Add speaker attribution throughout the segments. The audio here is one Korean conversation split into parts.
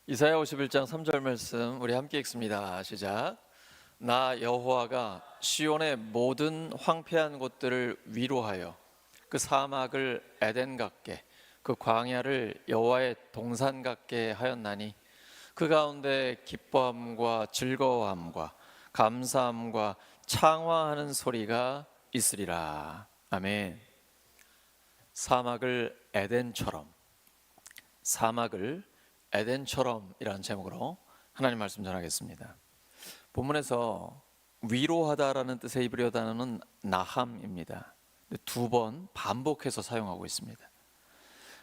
Speaker 1: 이사야 51장 3절 말씀 우리 함께 읽습니다. 시작. 나 여호와가 시온의 모든 황폐한 곳들을 위로하여 그 사막을 에덴 같게 그 광야를 여호와의 동산 같게 하였나니 그 가운데 기뻐함과 즐거워함과 감사함과 창화하는 소리가 있으리라. 아멘. 사막을 에덴처럼, 사막을 에덴처럼이라는 제목으로 하나님 말씀 전하겠습니다. 본문에서 위로하다라는 뜻의 히브리어 단어는 나함입니다. 두 번 반복해서 사용하고 있습니다.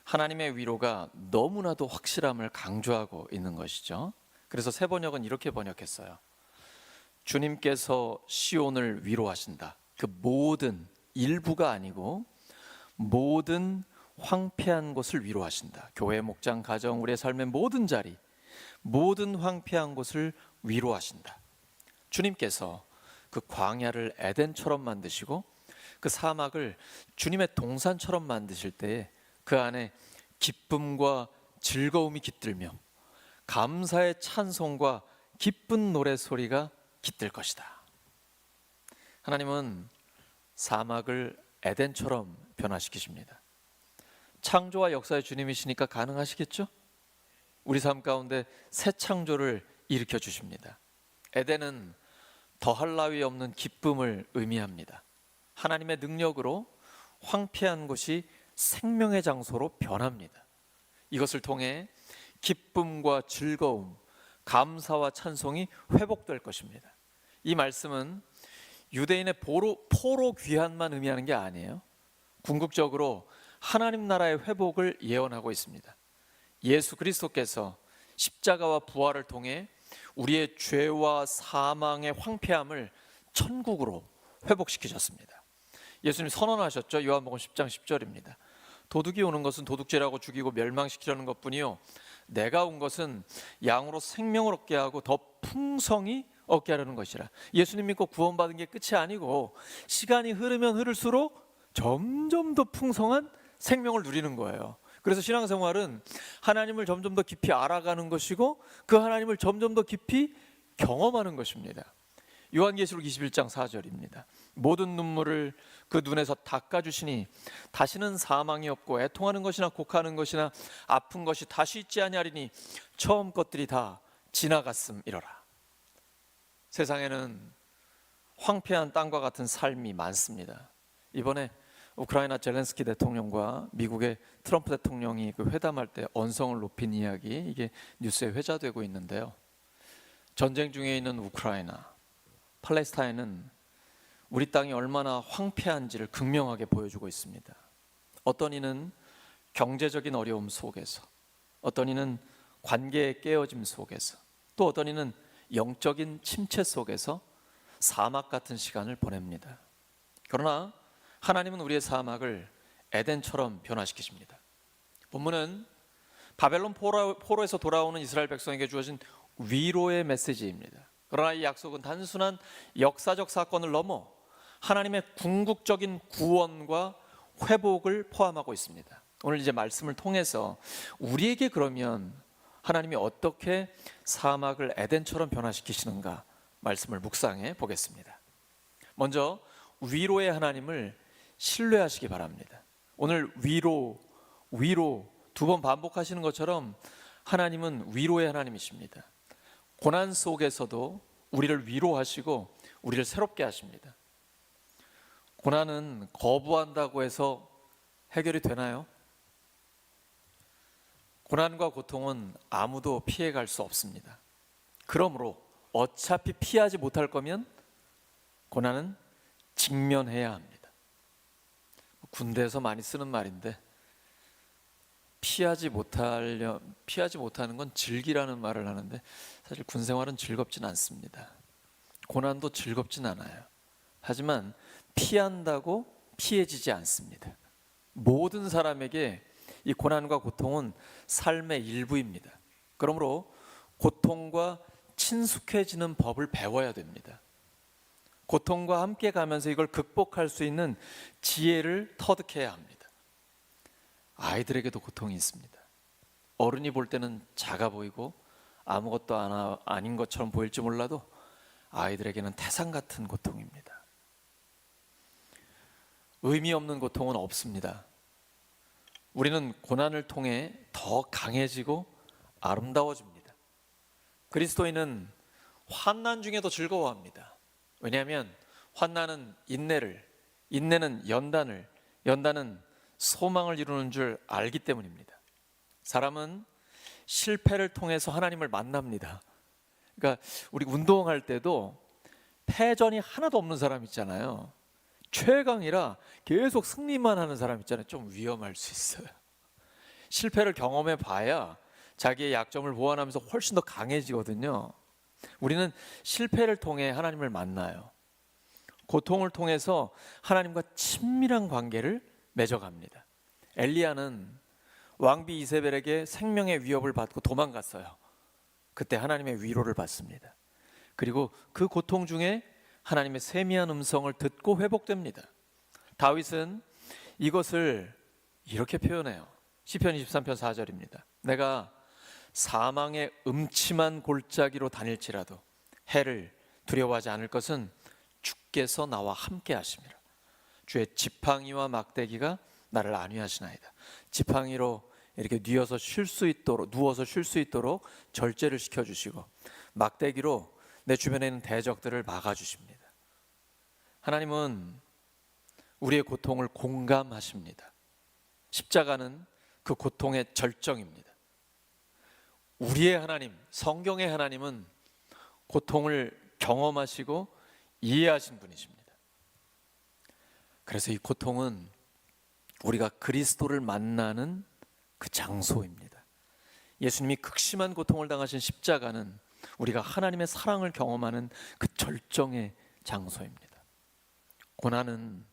Speaker 1: 하나님의 위로가 너무나도 확실함을 강조하고 있는 것이죠. 그래서 새 번역은 이렇게 번역했어요. 주님께서 시온을 위로하신다. 그 모든, 일부가 아니고 모든 황폐한 곳을 위로하신다. 교회, 목장, 가정, 우리의 삶의 모든 자리, 모든 황폐한 곳을 위로하신다. 주님께서 그 광야를 에덴처럼 만드시고 그 사막을 주님의 동산처럼 만드실 때에 그 안에 기쁨과 즐거움이 깃들며 감사의 찬송과 기쁜 노래소리가 깃들 것이다. 하나님은 사막을 에덴처럼 변화시키십니다. 창조와 역사의 주님이시니까 가능하시겠죠? 우리 삶 가운데 새 창조를 일으켜 주십니다. 에덴은 더할 나위 없는 기쁨을 의미합니다. 하나님의 능력으로 황폐한 곳이 생명의 장소로 변합니다. 이것을 통해 기쁨과 즐거움, 감사와 찬송이 회복될 것입니다. 이 말씀은 유대인의 포로 귀환만 의미하는 게 아니에요. 궁극적으로 하나님 나라의 회복을 예언하고 있습니다. 예수 그리스도께서 십자가와 부활을 통해 우리의 죄와 사망의 황폐함을 천국으로 회복시키셨습니다. 예수님 선언하셨죠. 요한복음 10장 10절입니다. 도둑이 오는 것은 도둑질하고 죽이고 멸망시키려는 것뿐이요 내가 온 것은 양으로 생명을 얻게 하고 더 풍성히 얻게 하려는 것이라. 예수님 믿고 구원받은 게 끝이 아니고 시간이 흐르면 흐를수록 점점 더 풍성한 생명을 누리는 거예요. 그래서 신앙생활은 하나님을 점점 더 깊이 알아가는 것이고 그 하나님을 점점 더 깊이 경험하는 것입니다. 요한계시록 21장 4절입니다. 모든 눈물을 그 눈에서 닦아주시니 다시는 사망이 없고 애통하는 것이나 곡하는 것이나 아픈 것이 다시 있지 아니하리니 처음 것들이 다 지나갔음이로라. 세상에는 황폐한 땅과 같은 삶이 많습니다. 이번에 우크라이나 젤렌스키 대통령과 미국의 트럼프 대통령이 그 회담할 때 언성을 높인 이야기, 이게 뉴스에 회자되고 있는데요. 전쟁 중에 있는 우크라이나, 팔레스타인은 우리 땅이 얼마나 황폐한지를 극명하게 보여주고 있습니다. 어떤 이는 경제적인 어려움 속에서, 어떤 이는 관계의 깨어짐 속에서, 또 어떤 이는 영적인 침체 속에서 사막 같은 시간을 보냅니다. 그러나 하나님은 우리의 사막을 에덴처럼 변화시키십니다. 본문은 바벨론 포로에서 돌아오는 이스라엘 백성에게 주어진 위로의 메시지입니다. 그러나 이 약속은 단순한 역사적 사건을 넘어 하나님의 궁극적인 구원과 회복을 포함하고 있습니다. 오늘 이제 말씀을 통해서 우리에게 그러면 하나님이 어떻게 사막을 에덴처럼 변화시키시는가 말씀을 묵상해 보겠습니다. 먼저 위로의 하나님을 신뢰하시기 바랍니다. 오늘 위로 두 번 반복하시는 것처럼 하나님은 위로의 하나님이십니다. 고난 속에서도 우리를 위로하시고 우리를 새롭게 하십니다. 고난은 거부한다고 해서 해결이 되나요? 고난과 고통은 아무도 피해갈 수 없습니다. 그러므로 어차피 피하지 못할 거면 고난은 직면해야 합니다. 군대에서 많이 쓰는 말인데 피하지 못하는 건 즐기라는 말을 하는데 사실 군 생활은 즐겁진 않습니다. 고난도 즐겁진 않아요. 하지만 피한다고 피해지지 않습니다. 모든 사람에게 이 고난과 고통은 삶의 일부입니다. 그러므로 고통과 친숙해지는 법을 배워야 됩니다. 고통과 함께 가면서 이걸 극복할 수 있는 지혜를 터득해야 합니다. 아이들에게도 고통이 있습니다. 어른이 볼 때는 작아 보이고 아무것도 아닌 것처럼 보일지 몰라도 아이들에게는 태산 같은 고통입니다. 의미 없는 고통은 없습니다. 우리는 고난을 통해 더 강해지고 아름다워집니다. 그리스도인은 환난 중에도 즐거워합니다. 왜냐하면 환난은 인내를, 인내는 연단을, 연단은 소망을 이루는 줄 알기 때문입니다. 사람은 실패를 통해서 하나님을 만납니다. 그러니까 우리 운동할 때도 패전이 하나도 없는 사람 있잖아요. 최강이라 계속 승리만 하는 사람 있잖아요. 좀 위험할 수 있어요. 실패를 경험해 봐야 자기의 약점을 보완하면서 훨씬 더 강해지거든요. 우리는 실패를 통해 하나님을 만나요. 고통을 통해서 하나님과 친밀한 관계를 맺어갑니다. 엘리야는 왕비 이세벨에게 생명의 위협을 받고 도망갔어요. 그때 하나님의 위로를 받습니다. 그리고 그 고통 중에 하나님의 세미한 음성을 듣고 회복됩니다. 다윗은 이것을 이렇게 표현해요. 시편 23편 4절입니다. 내가 사망의 음침한 골짜기로 다닐지라도 해를 두려워하지 않을 것은 주께서 나와 함께 하심이라. 주의 지팡이와 막대기가 나를 안위하시나이다. 지팡이로 이렇게 누워서 쉴 수 있도록 절제를 시켜주시고 막대기로 내 주변에 있는 대적들을 막아주십니다. 하나님은 우리의 고통을 공감하십니다. 십자가는 그 고통의 절정입니다. 우리의 하나님, 성경의 하나님은 고통을 경험하시고 이해하신 분이십니다. 그래서 이 고통은 우리가 그리스도를 만나는 그 장소입니다. 예수님이 극심한 고통을 당하신 십자가는 우리가 하나님의 사랑을 경험하는 그 절정의 장소입니다. 고난은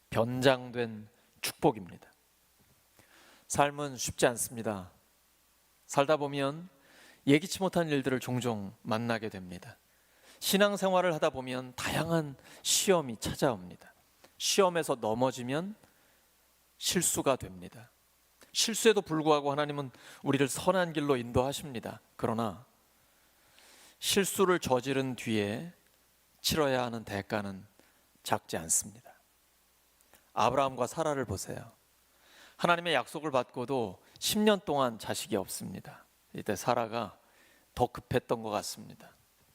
Speaker 1: 변장된 축복입니다. 삶은 쉽지 않습니다. 살다 보면 예기치 못한 일들을 종종 만나게 됩니다. 신앙생활을 하다 보면 다양한 시험이 찾아옵니다. 시험에서 넘어지면 실수가 됩니다. 실수에도 불구하고 하나님은 우리를 선한 길로 인도하십니다. 그러나 실수를 저지른 뒤에 치러야 하는 대가는 작지 않습니다. 아브라함과 사라를 보세요. 하나님의 약속을 받고도 10년 동안 자식이 없습니다. 이때 사라가 더 급했던 것 같습니다.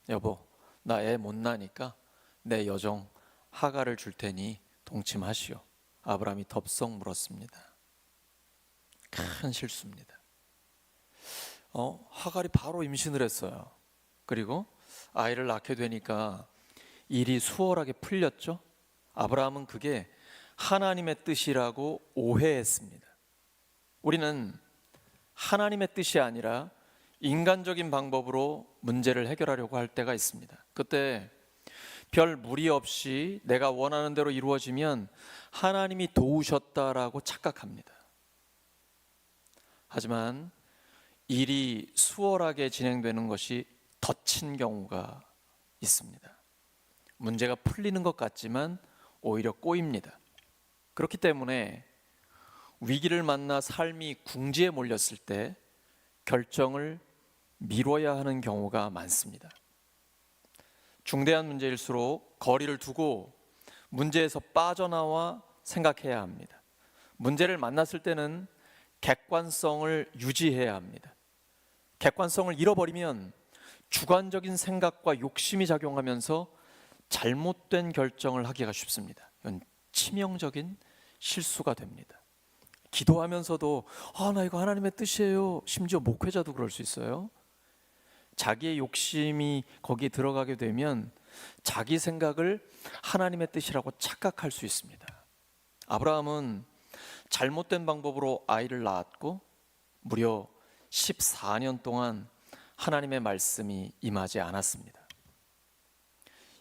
Speaker 1: 여보, 나 애 못 나니까 내 여종 하갈을 줄 테니 동침하시오. 아브라함이 덥석 물었습니다. 큰 실수입니다. 하갈이 바로 임신을 했어요. 그리고 아이를 낳게 되니까 일이 수월하게 풀렸죠. 아브라함은 그게 하나님의 뜻이라고 오해했습니다. 우리는 하나님의 뜻이 아니라 인간적인 방법으로 문제를 해결하려고 할 때가 있습니다. 그때 별 무리 없이 내가 원하는 대로 이루어지면 하나님이 도우셨다라고 착각합니다. 하지만 일이 수월하게 진행되는 것이 덧친 경우가 있습니다. 문제가 풀리는 것 같지만 오히려 꼬입니다. 그렇기 때문에 위기를 만나 삶이 궁지에 몰렸을 때 결정을 미뤄야 하는 경우가 많습니다. 중대한 문제일수록 거리를 두고 문제에서 빠져나와 생각해야 합니다. 문제를 만났을 때는 객관성을 유지해야 합니다. 객관성을 잃어버리면 주관적인 생각과 욕심이 작용하면서 잘못된 결정을 하기가 쉽습니다. 이건 치명적인 실수가 됩니다. 기도하면서도 나 이거 하나님의 뜻이에요. 심지어 목회자도 그럴 수 있어요. 자기의 욕심이 거기에 들어가게 되면 자기 생각을 하나님의 뜻이라고 착각할 수 있습니다. 아브라함은 잘못된 방법으로 아이를 낳았고 무려 14년 동안 하나님의 말씀이 임하지 않았습니다.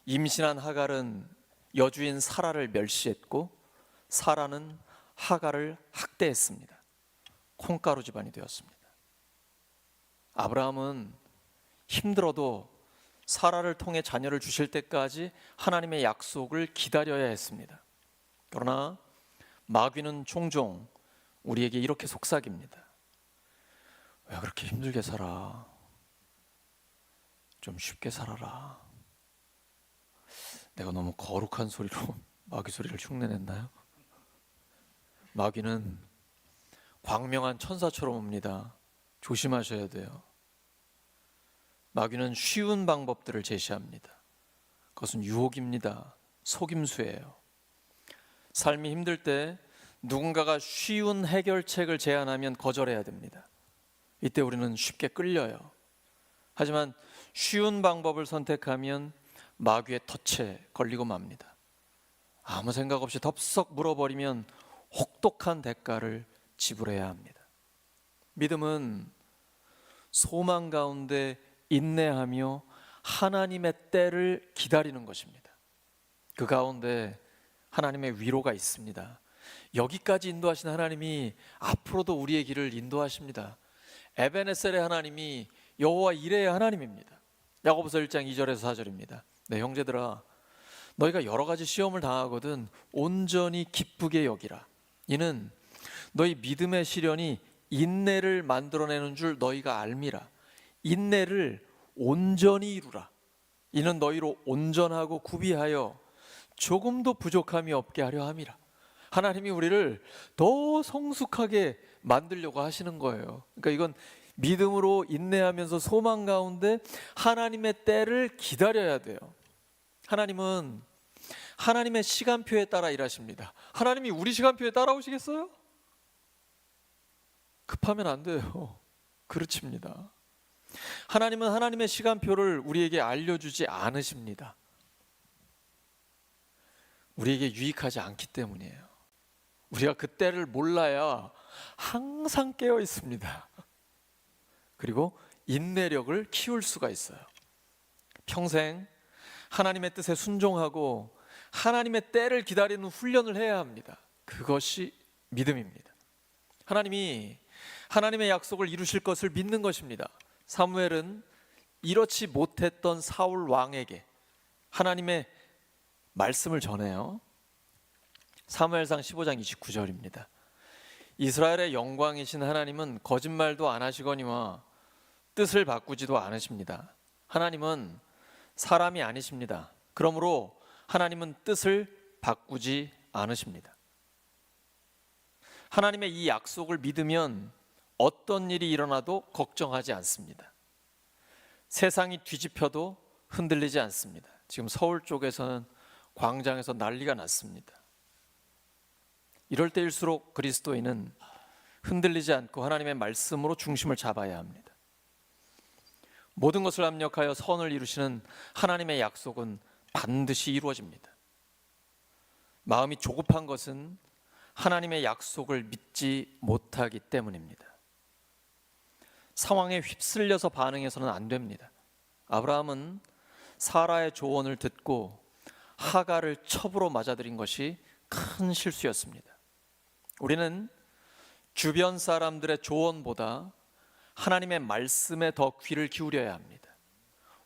Speaker 1: 임신한 하갈은 여주인 사라를 멸시했고 사라는 하갈을 학대했습니다. 콩가루 집안이 되었습니다. 아브라함은 힘들어도 사라를 통해 자녀를 주실 때까지 하나님의 약속을 기다려야 했습니다. 그러나 마귀는 종종 우리에게 이렇게 속삭입니다. 왜 그렇게 힘들게 살아? 좀 쉽게 살아라. 내가 너무 거룩한 소리로 마귀 소리를 흉내냈나요? 마귀는 광명한 천사처럼 옵니다. 조심하셔야 돼요. 마귀는 쉬운 방법들을 제시합니다. 그것은 유혹입니다. 속임수예요. 삶이 힘들 때 누군가가 쉬운 해결책을 제안하면 거절해야 됩니다. 이때 우리는 쉽게 끌려요. 하지만 쉬운 방법을 선택하면 마귀의 덫에 걸리고 맙니다. 아무 생각 없이 덥석 물어버리면 혹독한 대가를 지불해야 합니다. 믿음은 소망 가운데 인내하며 하나님의 때를 기다리는 것입니다. 그 가운데 하나님의 위로가 있습니다. 여기까지 인도하신 하나님이 앞으로도 우리의 길을 인도하십니다. 에베네셀의 하나님이 여호와 이레의 하나님입니다. 야고보서 1장 2절에서 4절입니다. 네, 형제들아, 너희가 여러 가지 시험을 당하거든 온전히 기쁘게 여기라. 이는 너희 믿음의 시련이 인내를 만들어내는 줄 너희가 알미라. 인내를 온전히 이루라. 이는 너희로 온전하고 구비하여 조금도 부족함이 없게 하려 함이라. 하나님이 우리를 더 성숙하게 만들려고 하시는 거예요. 그러니까 이건 믿음으로 인내하면서 소망 가운데 하나님의 때를 기다려야 돼요. 하나님은 하나님의 시간표에 따라 일하십니다. 하나님이 우리 시간표에 따라오시겠어요? 급하면 안 돼요. 그르칩니다. 하나님은 하나님의 시간표를 우리에게 알려주지 않으십니다. 우리에게 유익하지 않기 때문이에요. 우리가 그 때를 몰라야 항상 깨어 있습니다. 그리고 인내력을 키울 수가 있어요. 평생 하나님의 뜻에 순종하고 하나님의 때를 기다리는 훈련을 해야 합니다. 그것이 믿음입니다. 하나님이 하나님의 약속을 이루실 것을 믿는 것입니다. 사무엘은 이렇지 못했던 사울 왕에게 하나님의 말씀을 전해요. 사무엘상 15장 29절입니다. 이스라엘의 영광이신 하나님은 거짓말도 안 하시거니와 뜻을 바꾸지도 않으십니다. 하나님은 사람이 아니십니다. 그러므로 하나님은 뜻을 바꾸지 않으십니다. 하나님의 이 약속을 믿으면 어떤 일이 일어나도 걱정하지 않습니다. 세상이 뒤집혀도 흔들리지 않습니다. 지금 서울 쪽에서는 광장에서 난리가 났습니다. 이럴 때일수록 그리스도인은 흔들리지 않고 하나님의 말씀으로 중심을 잡아야 합니다. 모든 것을 합력하여 선을 이루시는 하나님의 약속은 반드시 이루어집니다. 마음이 조급한 것은 하나님의 약속을 믿지 못하기 때문입니다. 상황에 휩쓸려서 반응해서는 안 됩니다. 아브라함은 사라의 조언을 듣고 하갈을 첩으로 맞아들인 것이 큰 실수였습니다. 우리는 주변 사람들의 조언보다 하나님의 말씀에 더 귀를 기울여야 합니다.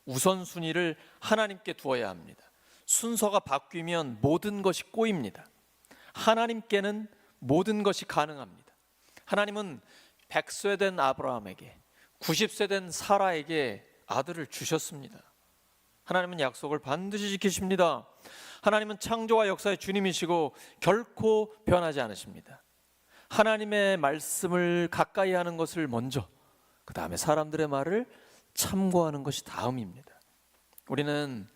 Speaker 1: 우선순위를 하나님께 두어야 합니다. 순서가 바뀌면 모든 것이 꼬입니다. 하나님께는 모든 것이 가능합니다. 하나님은 100세 된 아브라함에게 90세 된 사라에게 아들을 주셨습니다. 하나님은 약속을 반드시 지키십니다. 하나님은 창조와 역사의 주님이시고 결코 변하지 않으십니다. 하나님의 말씀을 가까이 하는 것을 먼저, 그 다음에 사람들의 말을 참고하는 것이 다음입니다. 우리는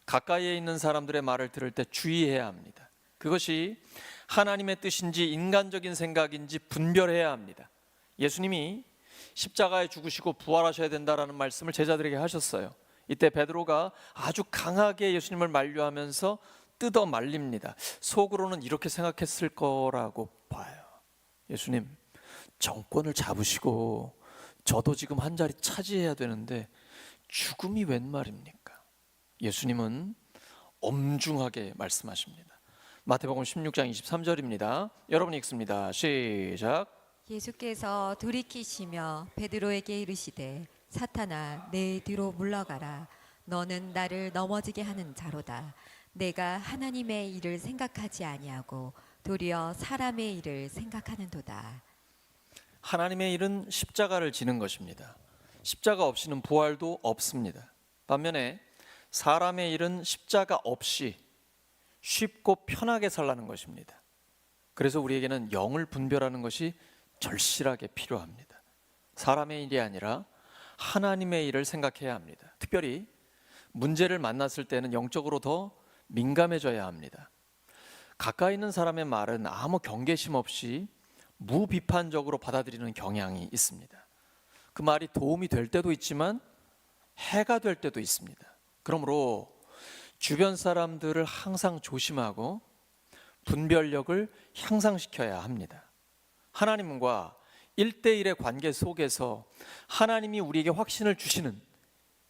Speaker 1: 가까이에 있는 사람들의 말을 들을 때 주의해야 합니다. 그것이 하나님의 뜻인지 인간적인 생각인지 분별해야 합니다. 예수님이 십자가에 죽으시고 부활하셔야 된다라는 말씀을 제자들에게 하셨어요. 이때 베드로가 아주 강하게 예수님을 만류하면서 뜯어 말립니다. 속으로는 이렇게 생각했을 거라고 봐요. 예수님, 정권을 잡으시고 저도 지금 한 자리 차지해야 되는데 죽음이 웬 말입니까? 예수님은 엄중하게 말씀하십니다. 마태복음 16장 23절입니다. 여러분 읽습니다. 시작.
Speaker 2: 예수께서 돌이키시며 베드로에게 이르시되 사탄아 내 뒤로 물러가라. 너는 나를 넘어지게 하는 자로다. 내가 하나님의 일을 생각하지 아니하고 도리어 사람의 일을 생각하는도다.
Speaker 1: 하나님의 일은 십자가를 지는 것입니다. 십자가 없이는 부활도 없습니다. 반면에 사람의 일은 십자가 없이 쉽고 편하게 살라는 것입니다. 그래서 우리에게는 영을 분별하는 것이 절실하게 필요합니다. 사람의 일이 아니라 하나님의 일을 생각해야 합니다. 특별히 문제를 만났을 때는 영적으로 더 민감해져야 합니다. 가까이 있는 사람의 말은 아무 경계심 없이 무비판적으로 받아들이는 경향이 있습니다. 그 말이 도움이 될 때도 있지만 해가 될 때도 있습니다. 그러므로 주변 사람들을 항상 조심하고 분별력을 향상시켜야 합니다. 하나님과 1대1의 관계 속에서 하나님이 우리에게 확신을 주시는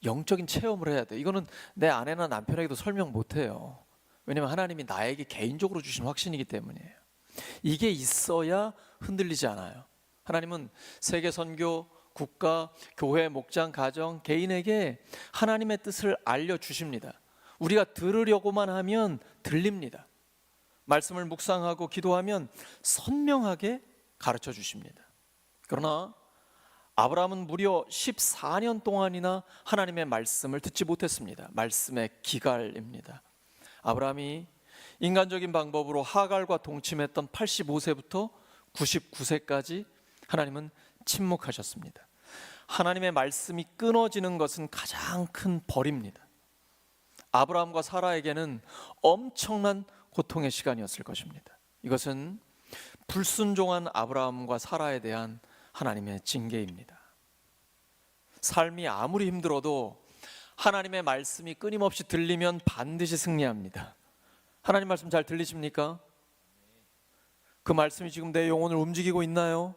Speaker 1: 영적인 체험을 해야 돼요. 이거는 내 아내나 남편에게도 설명 못해요. 왜냐하면 하나님이 나에게 개인적으로 주신 확신이기 때문이에요. 이게 있어야 흔들리지 않아요. 하나님은 세계 선교, 국가, 교회, 목장, 가정, 개인에게 하나님의 뜻을 알려주십니다. 우리가 들으려고만 하면 들립니다. 말씀을 묵상하고 기도하면 선명하게 가르쳐 주십니다. 그러나 아브라함은 무려 14년 동안이나 하나님의 말씀을 듣지 못했습니다. 말씀의 기갈입니다. 아브라함이 인간적인 방법으로 하갈과 동침했던 85세부터 99세까지 하나님은 침묵하셨습니다. 하나님의 말씀이 끊어지는 것은 가장 큰 벌입니다. 아브라함과 사라에게는 엄청난 고통의 시간이었을 것입니다. 이것은 불순종한 아브라함과 사라에 대한 하나님의 징계입니다. 삶이 아무리 힘들어도 하나님의 말씀이 끊임없이 들리면 반드시 승리합니다. 하나님 말씀 잘 들리십니까? 그 말씀이 지금 내 영혼을 움직이고 있나요?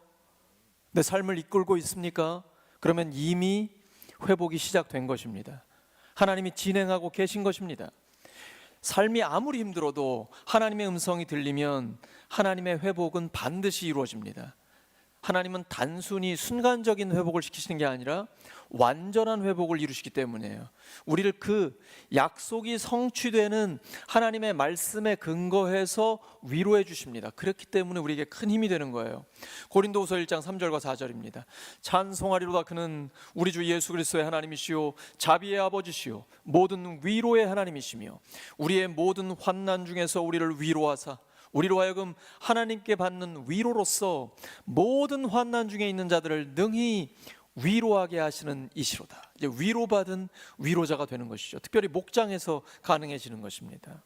Speaker 1: 내 삶을 이끌고 있습니까? 그러면 이미 회복이 시작된 것입니다. 하나님이 진행하고 계신 것입니다. 삶이 아무리 힘들어도 하나님의 음성이 들리면 하나님의 회복은 반드시 이루어집니다. 하나님은 단순히 순간적인 회복을 시키시는 게 아니라 완전한 회복을 이루시기 때문이에요. 우리를 그 약속이 성취되는 하나님의 말씀에 근거해서 위로해 주십니다. 그렇기 때문에 우리에게 큰 힘이 되는 거예요. 고린도후서 1장 3절과 4절입니다. 찬송하리로다 그는 우리 주 예수 그리스도의 하나님이시요 자비의 아버지시요 모든 위로의 하나님이시며 우리의 모든 환난 중에서 우리를 위로하사 우리로 하여금 하나님께 받는 위로로서 모든 환난 중에 있는 자들을 능히 위로하게 하시는 이시로다. 이제 위로받은 위로자가 되는 것이죠. 특별히 목장에서 가능해지는 것입니다.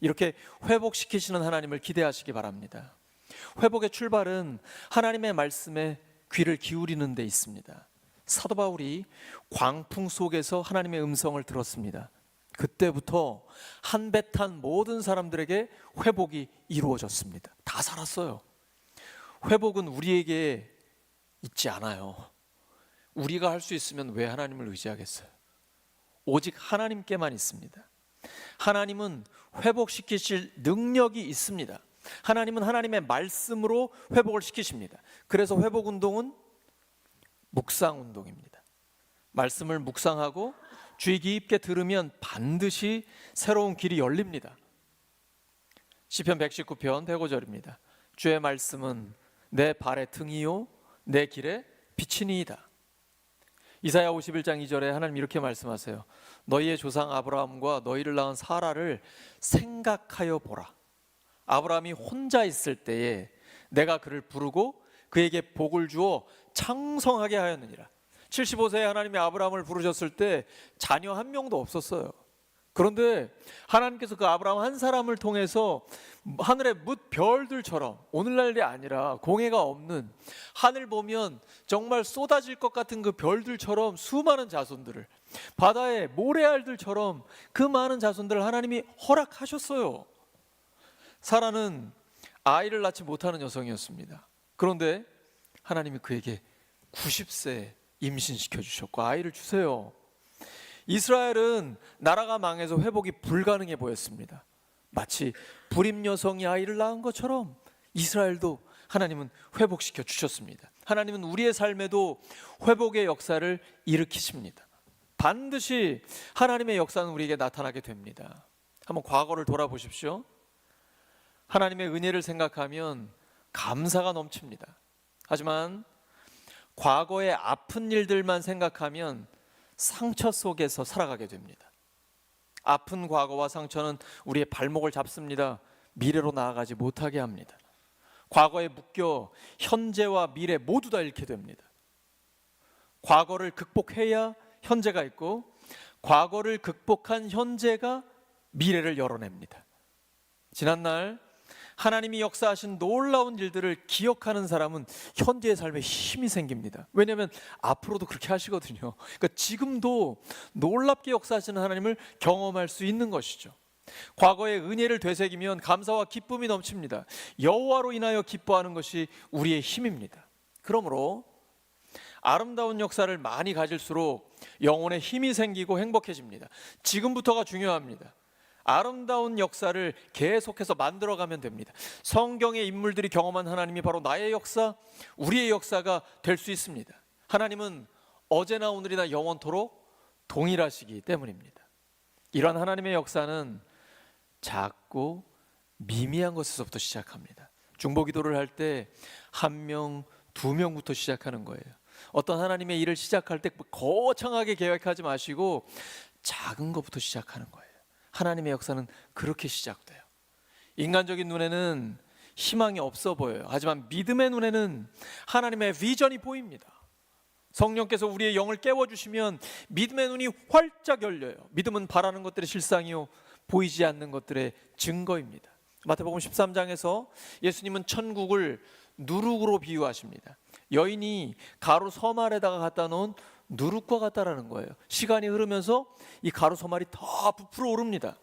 Speaker 1: 이렇게 회복시키시는 하나님을 기대하시기 바랍니다. 회복의 출발은 하나님의 말씀에 귀를 기울이는 데 있습니다. 사도 바울이 광풍 속에서 하나님의 음성을 들었습니다. 그때부터 한 배 탄 모든 사람들에게 회복이 이루어졌습니다. 다 살았어요. 회복은 우리에게 있지 않아요. 우리가 할 수 있으면 왜 하나님을 의지하겠어요? 오직 하나님께만 있습니다. 하나님은 회복시키실 능력이 있습니다. 하나님은 하나님의 말씀으로 회복을 시키십니다. 그래서 회복운동은 묵상운동입니다. 말씀을 묵상하고 주의 깊게 들으면 반드시 새로운 길이 열립니다. 시편 119편 105절입니다. 주의 말씀은 내 발의 등이요 내 길의 빛이니이다. 이사야 51장 2절에 하나님 이렇게 말씀하세요. 너희의 조상 아브라함과 너희를 낳은 사라를 생각하여 보라. 아브라함이 혼자 있을 때에 내가 그를 부르고 그에게 복을 주어 창성하게 하였느니라. 75세에 하나님이 아브라함을 부르셨을 때 자녀 한 명도 없었어요. 그런데 하나님께서 그 아브라함 한 사람을 통해서 하늘의 뭇 별들처럼, 오늘날이 아니라 공해가 없는 하늘 보면 정말 쏟아질 것 같은 그 별들처럼 수많은 자손들을, 바다의 모래알들처럼 그 많은 자손들을 하나님이 허락하셨어요. 사라는 아이를 낳지 못하는 여성이었습니다. 그런데 하나님이 그에게 90세에 임신시켜 주셨고 아이를 주세요. 이스라엘은 나라가 망해서 회복이 불가능해 보였습니다. 마치 불임 여성이 아이를 낳은 것처럼 이스라엘도 하나님은 회복시켜 주셨습니다. 하나님은 우리의 삶에도 회복의 역사를 일으키십니다. 반드시 하나님의 역사는 우리에게 나타나게 됩니다. 한번 과거를 돌아보십시오. 하나님의 은혜를 생각하면 감사가 넘칩니다. 하지만 과거의 아픈 일들만 생각하면 상처 속에서 살아가게 됩니다. 아픈 과거와 상처는 우리의 발목을 잡습니다. 미래로 나아가지 못하게 합니다. 과거에 묶여 현재와 미래 모두 다 잃게 됩니다. 과거를 극복해야 현재가 있고, 과거를 극복한 현재가 미래를 열어냅니다. 지난날 하나님이 역사하신 놀라운 일들을 기억하는 사람은 현재의 삶에 힘이 생깁니다. 왜냐하면 앞으로도 그렇게 하시거든요. 그러니까 지금도 놀랍게 역사하시는 하나님을 경험할 수 있는 것이죠. 과거의 은혜를 되새기면 감사와 기쁨이 넘칩니다. 여호와로 인하여 기뻐하는 것이 우리의 힘입니다. 그러므로 아름다운 역사를 많이 가질수록 영혼에 힘이 생기고 행복해집니다. 지금부터가 중요합니다. 아름다운 역사를 계속해서 만들어가면 됩니다. 성경의 인물들이 경험한 하나님이 바로 나의 역사, 우리의 역사가 될 수 있습니다. 하나님은 어제나 오늘이나 영원토록 동일하시기 때문입니다. 이런 하나님의 역사는 작고 미미한 것에서부터 시작합니다. 중보기도를 할 때 1명, 2명부터 시작하는 거예요. 어떤 하나님의 일을 시작할 때 거창하게 계획하지 마시고 작은 것부터 시작하는 거예요. 하나님의 역사는 그렇게 시작돼요. 인간적인 눈에는 희망이 없어 보여요. 하지만 믿음의 눈에는 하나님의 비전이 보입니다. 성령께서 우리의 영을 깨워주시면 믿음의 눈이 활짝 열려요. 믿음은 바라는 것들의 실상이요 보이지 않는 것들의 증거입니다. 마태복음 13장에서 예수님은 천국을 누룩으로 비유하십니다. 여인이 가루 서말에다가 갖다 놓은 누룩과 같다라는 거예요. 시간이 흐르면서 이 가루 서말이 더 부풀어 오릅니다.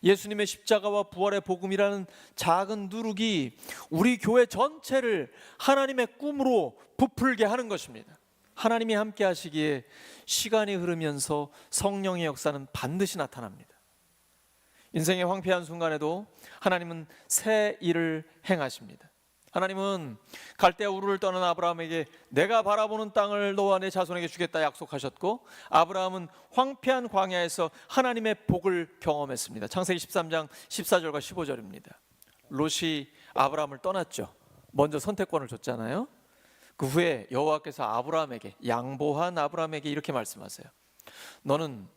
Speaker 1: 예수님의 십자가와 부활의 복음이라는 작은 누룩이 우리 교회 전체를 하나님의 꿈으로 부풀게 하는 것입니다. 하나님이 함께 하시기에 시간이 흐르면서 성령의 역사는 반드시 나타납니다. 인생의 황폐한 순간에도 하나님은 새 일을 행하십니다. 하나님은 갈대아 우르를 떠난 아브라함에게 내가 바라보는 땅을 너와 내 자손에게 주겠다 약속하셨고, 아브라함은 황폐한 광야에서 하나님의 복을 경험했습니다. 창세기 13장 14절과 15절입니다. 롯이 아브라함을 떠났죠. 먼저 선택권을 줬잖아요. 그 후에 여호와께서 아브라함에게, 양보한 아브라함에게 이렇게 말씀하세요. 너는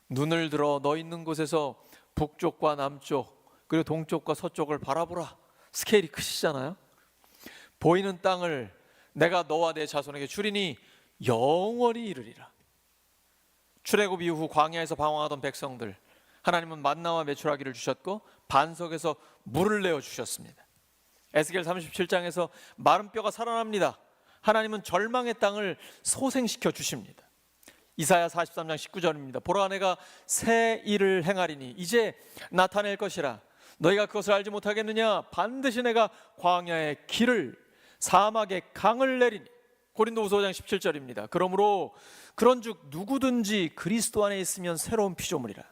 Speaker 1: 눈을 들어 너 있는 곳에서 북쪽과 남쪽 그리고 동쪽과 서쪽을 바라보라. 스케일이 크시잖아요. 보이는 땅을 내가 너와 내 자손에게 주리니 영원히 이르리라. 출애굽 이후 광야에서 방황하던 백성들, 하나님은 만나와 메추라기를 주셨고 반석에서 물을 내어 주셨습니다. 에스겔 37장에서 마른 뼈가 살아납니다. 하나님은 절망의 땅을 소생시켜 주십니다. 이사야 43장 19절입니다. 보라, 내가 새 일을 행하리니 이제 나타낼 것이라. 너희가 그것을 알지 못하겠느냐? 반드시 내가 광야의 길을, 사막의 강을 내리니. 고린도후서 5장 17절입니다. 그러므로 그런즉 누구든지 그리스도 안에 있으면 새로운 피조물이라.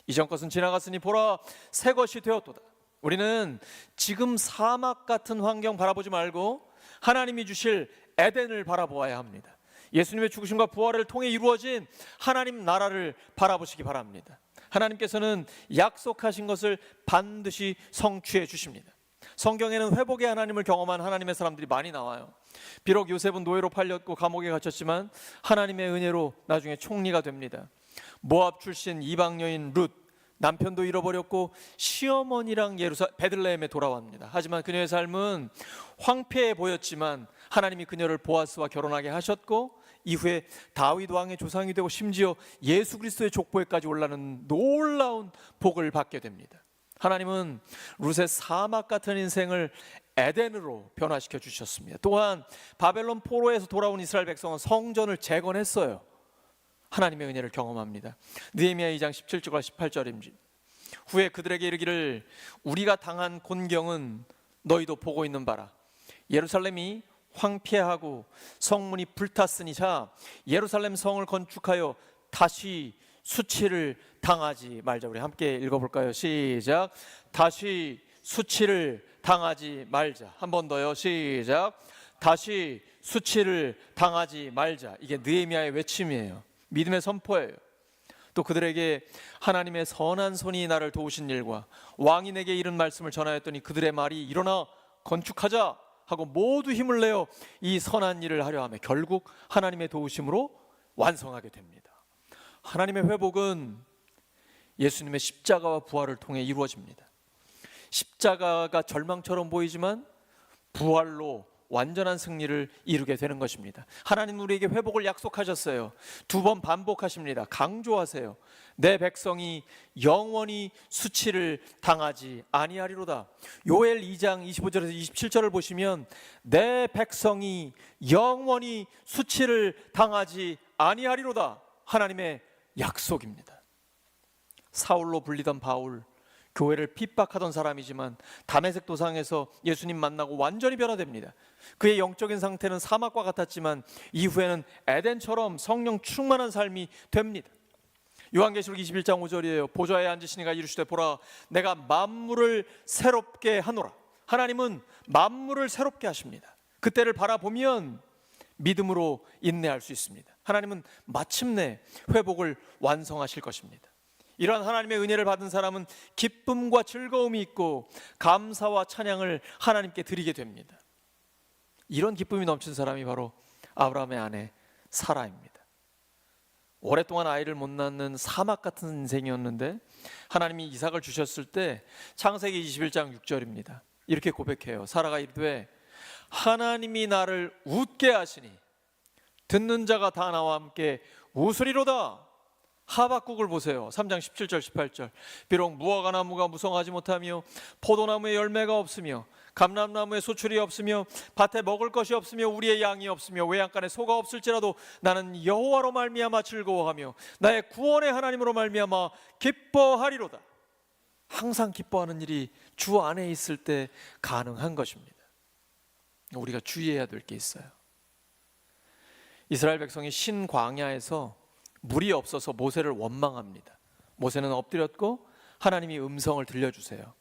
Speaker 1: 이전 것은 지나갔으니 보라, 새 것이 되었도다. 우리는 지금 사막 같은 환경 바라보지 말고 하나님이 주실 에덴을 바라보아야 합니다. 예수님의 죽으심과 부활을 통해 이루어진 하나님 나라를 바라보시기 바랍니다. 하나님께서는 약속하신 것을 반드시 성취해 주십니다. 성경에는 회복의 하나님을 경험한 하나님의 사람들이 많이 나와요. 비록 요셉은 노예로 팔렸고 감옥에 갇혔지만 하나님의 은혜로 나중에 총리가 됩니다. 모압 출신 이방 여인 룻, 남편도 잃어버렸고 시어머니랑 베들레헴에 돌아왔습니다. 하지만 그녀의 삶은 황폐해 보였지만 하나님이 그녀를 보아스와 결혼하게 하셨고, 이후에 다윗 왕의 조상이 되고 심지어 예수 그리스도의 족보에까지 올라는 놀라운 복을 받게 됩니다. 하나님은 룻의 사막 같은 인생을 에덴으로 변화시켜 주셨습니다. 또한 바벨론 포로에서 돌아온 이스라엘 백성은 성전을 재건했어요. 하나님의 은혜를 경험합니다. 느헤미야 2장 17절과 18절입니다. 후에 그들에게 이르기를 우리가 당한 곤경은 너희도 보고 있는 바라. 예루살렘이 황폐하고 성문이 불탔으니 자 예루살렘 성을 건축하여 다시 수치를 당하지 말자. 우리 함께 읽어볼까요? 시작. 다시 수치를 당하지 말자. 한 번 더요. 시작. 다시 수치를 당하지 말자. 이게 느헤미야의 외침이에요. 믿음의 선포예요. 또 그들에게 하나님의 선한 손이 나를 도우신 일과 왕이 내게 이른 말씀을 전하였더니 그들의 말이 일어나 건축하자 하고 모두 힘을 내어 이 선한 일을 하려 하며 결국 하나님의 도우심으로 완성하게 됩니다. 하나님의 회복은 예수님의 십자가와 부활을 통해 이루어집니다. 십자가가 절망처럼 보이지만 부활로 완전한 승리를 이루게 되는 것입니다. 하나님 우리에게 회복을 약속하셨어요. 2번 반복하십니다. 강조하세요. 내 백성이 영원히 수치를 당하지 아니하리로다. 요엘 2장 25절에서 27절을 보시면 내 백성이 영원히 수치를 당하지 아니하리로다. 하나님의 약속입니다. 사울로 불리던 바울, 교회를 핍박하던 사람이지만 다메섹 도상에서 예수님 만나고 완전히 변화됩니다. 그의 영적인 상태는 사막과 같았지만 이후에는 에덴처럼 성령 충만한 삶이 됩니다. 요한계시록 21장 5절이에요. 보좌에 앉으시니가 이르시되 보라 내가 만물을 새롭게 하노라. 하나님은 만물을 새롭게 하십니다. 그때를 바라보면 믿음으로 인내할 수 있습니다. 하나님은 마침내 회복을 완성하실 것입니다. 이러한 하나님의 은혜를 받은 사람은 기쁨과 즐거움이 있고 감사와 찬양을 하나님께 드리게 됩니다. 이런 기쁨이 넘친 사람이 바로 아브라함의 아내 사라입니다. 오랫동안 아이를 못 낳는 사막 같은 인생이었는데 하나님이 이삭을 주셨을 때 창세기 21장 6절입니다. 이렇게 고백해요. 사라가 이르되 하나님이 나를 웃게 하시니 듣는 자가 다 나와 함께 웃으리로다. 하박국을 보세요. 3장 17절 18절. 비록 무화과 나무가 무성하지 못하며 포도나무에 열매가 없으며 감람나무에 소출이 없으며 밭에 먹을 것이 없으며 우리의 양이 없으며 외양간에 소가 없을지라도 나는 여호와로 말미암아 즐거워하며 나의 구원의 하나님으로 말미암아 기뻐하리로다. 항상 기뻐하는 일이 주 안에 있을 때 가능한 것입니다. 우리가 주의해야 될 게 있어요. 이스라엘 백성이 신광야에서 물이 없어서 모세를 원망합니다. 모세는 엎드렸고 하나님이 음성을 들려주세요.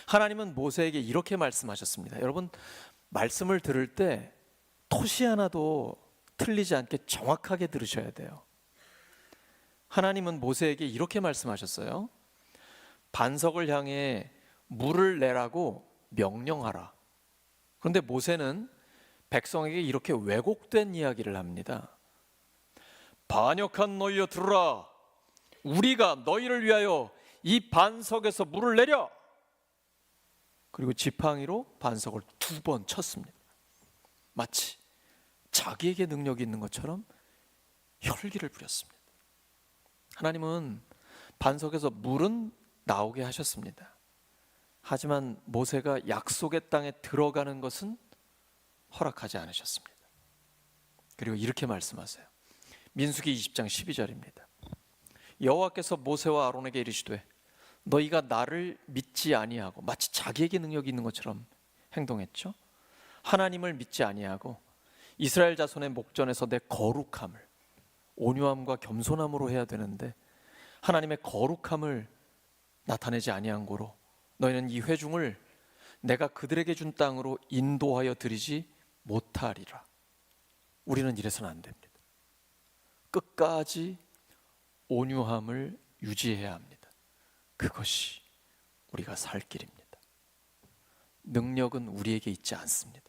Speaker 1: 하나님은 모세에게 이렇게 말씀하셨습니다. 여러분, 말씀을 들을 때 토시 하나도 틀리지 않게 정확하게 들으셔야 돼요. 하나님은 모세에게 이렇게 말씀하셨어요. 반석을 향해 물을 내라고 명령하라. 그런데 모세는 백성에게 이렇게 왜곡된 이야기를 합니다. 반역한 너희여 들으라. 우리가 너희를 위하여 이 반석에서 물을 내려. 그리고 지팡이로 반석을 2번 쳤습니다. 마치 자기에게 능력이 있는 것처럼 혈기를 부렸습니다. 하나님은 반석에서 물은 나오게 하셨습니다. 하지만 모세가 약속의 땅에 들어가는 것은 허락하지 않으셨습니다. 그리고 이렇게 말씀하세요. 민수기 20장 12절입니다. 여호와께서 모세와 아론에게 이르시되 너희가 나를 믿지 아니하고, 마치 자기에게 능력이 있는 것처럼 행동했죠. 하나님을 믿지 아니하고 이스라엘 자손의 목전에서 내 거룩함을, 온유함과 겸손함으로 해야 되는데 하나님의 거룩함을 나타내지 아니한 고로 너희는 이 회중을 내가 그들에게 준 땅으로 인도하여 드리지 못하리라. 우리는 이래서는 안 됩니다. 끝까지 온유함을 유지해야 합니다. 그것이 우리가 살 길입니다. 능력은 우리에게 있지 않습니다.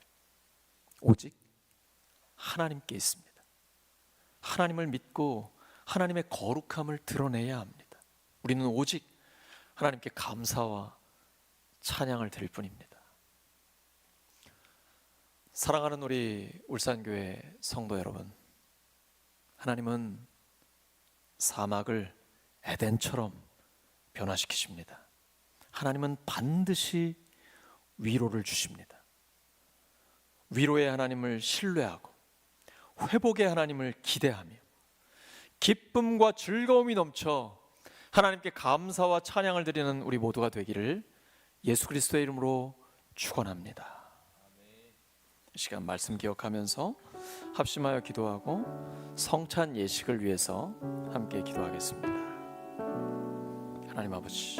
Speaker 1: 오직 하나님께 있습니다. 하나님을 믿고 하나님의 거룩함을 드러내야 합니다. 우리는 오직 하나님께 감사와 찬양을 드릴 뿐입니다. 사랑하는 우리 울산교회 성도 여러분, 하나님은 사막을 에덴처럼 변화시키십니다. 하나님은 반드시 위로를 주십니다. 위로의 하나님을 신뢰하고 회복의 하나님을 기대하며 기쁨과 즐거움이 넘쳐 하나님께 감사와 찬양을 드리는 우리 모두가 되기를 예수 그리스도의 이름으로 축원합니다. 이 시간 말씀 기억하면서 합심하여 기도하고 성찬 예식을 위해서 함께 기도하겠습니다. 하나님 아버지,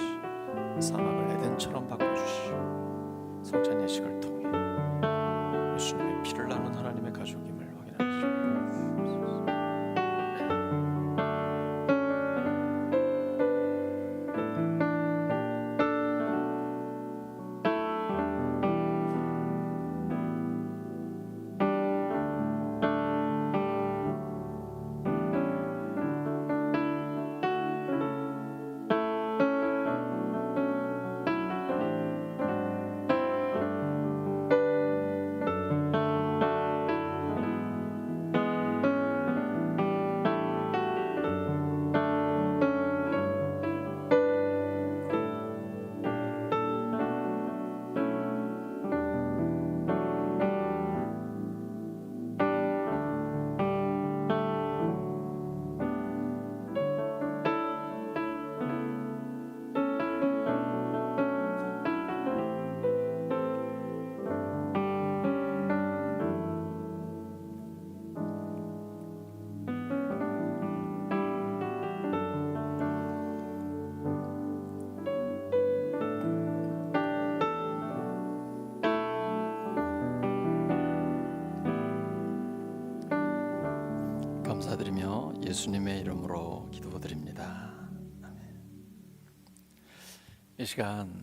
Speaker 1: 사막을 에덴처럼 바꿔주시오. 성찬 예식을 통해 예수님의 피를 나눈 하나님의 가족임을 확인하시오. 감사하며 예수님의 이름으로 기도드립니다. 아멘. 이 시간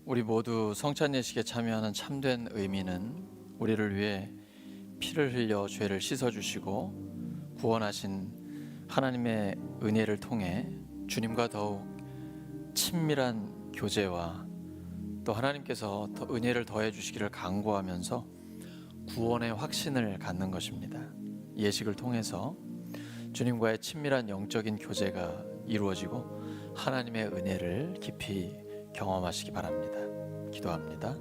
Speaker 1: 우리 모두 성찬 예식에 참여하는 참된 의미는 우리를 위해 피를 흘려 죄를 씻어주시고 구원하신 하나님의 은혜를 통해 주님과 더욱 친밀한 교제와 또 하나님께서 더 은혜를 더해 주시기를 간구하면서 구원의 확신을 갖는 것입니다. 예식을 통해서 주님과의 친밀한 영적인 교제가 이루어지고 하나님의 은혜를 깊이 경험하시기 바랍니다. 기도합니다.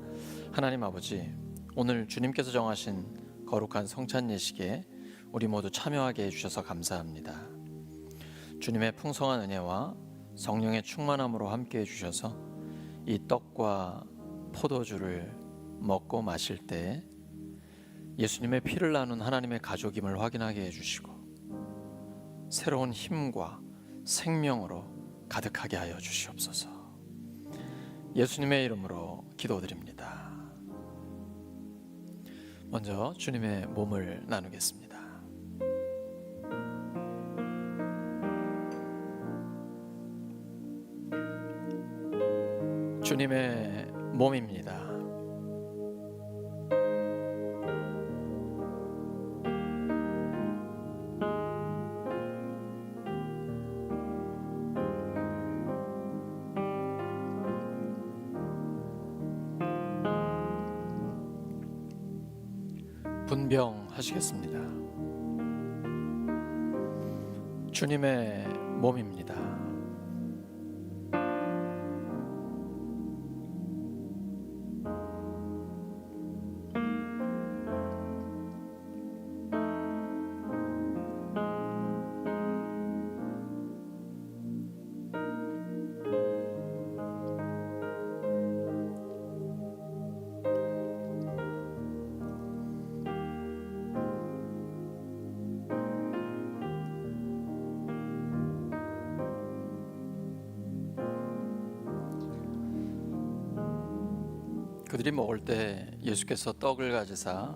Speaker 1: 하나님 아버지, 오늘 주님께서 정하신 거룩한 성찬 예식에 우리 모두 참여하게 해주셔서 감사합니다. 주님의 풍성한 은혜와 성령의 충만함으로 함께 해주셔서 이 떡과 포도주를 먹고 마실 때 예수님의 피를 나눈 하나님의 가족임을 확인하게 해주시고 새로운 힘과 생명으로 가득하게 하여 주시옵소서. 예수님의 이름으로 기도드립니다. 먼저 주님의 몸을 나누겠습니다. 주님의 몸입니다. 분병하시겠습니다. 주님의 몸입니다. 그들이 먹을 때 예수께서 떡을 가지사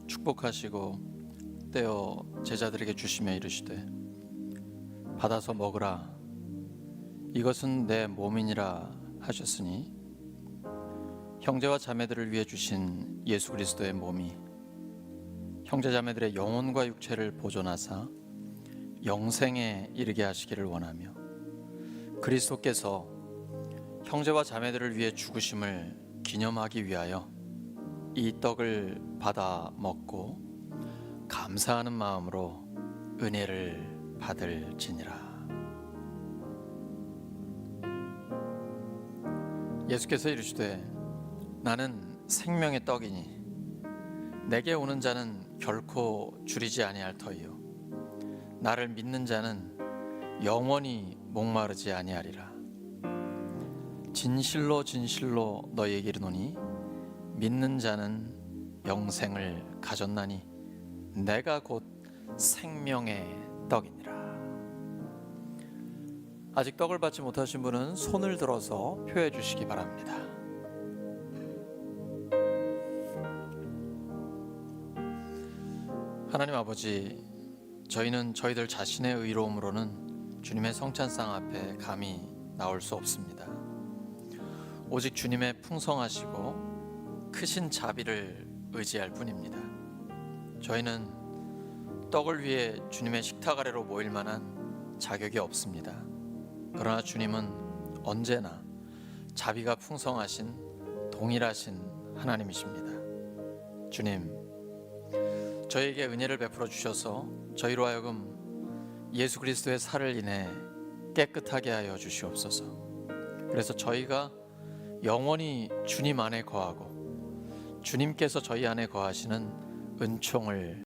Speaker 1: 축복하시고 떼어 제자들에게 주시며 이르시되 받아서 먹으라, 이것은 내 몸이니라 하셨으니 형제와 자매들을 위해 주신 예수 그리스도의 몸이 형제 자매들의 영혼과 육체를 보존하사 영생에 이르게 하시기를 원하며 그리스도께서 형제와 자매들을 위해 죽으심을 기념하기 위하여 이 떡을 받아 먹고 감사하는 마음으로 은혜를 받을지니라. 예수께서 이르시되 나는 생명의 떡이니 내게 오는 자는 결코 줄이지 아니할 터이요 나를 믿는 자는 영원히 목마르지 아니하리라. 진실로 진실로 너희에게 이르노니 믿는 자는 영생을 가졌나니 내가 곧 생명의 떡이니라. 아직 떡을 받지 못하신 분은 손을 들어서 표해 주시기 바랍니다. 하나님 아버지, 저희는 저희들 자신의 의로움으로는 주님의 성찬상 앞에 감히 나올 수 없습니다. 오직 주님의 풍성하시고 크신 자비를 의지할 뿐입니다. 저희는 떡을 위해 주님의 식탁 아래로 모일 만한 자격이 없습니다. 그러나 주님은 언제나 자비가 풍성하신 동일하신 하나님이십니다. 주님, 저희에게 은혜를 베풀어 주셔서 저희로 하여금 예수 그리스도의 살을 인해 깨끗하게 하여 주시옵소서. 그래서 저희가 영원히 주님 안에 거하고 주님께서 저희 안에 거하시는 은총을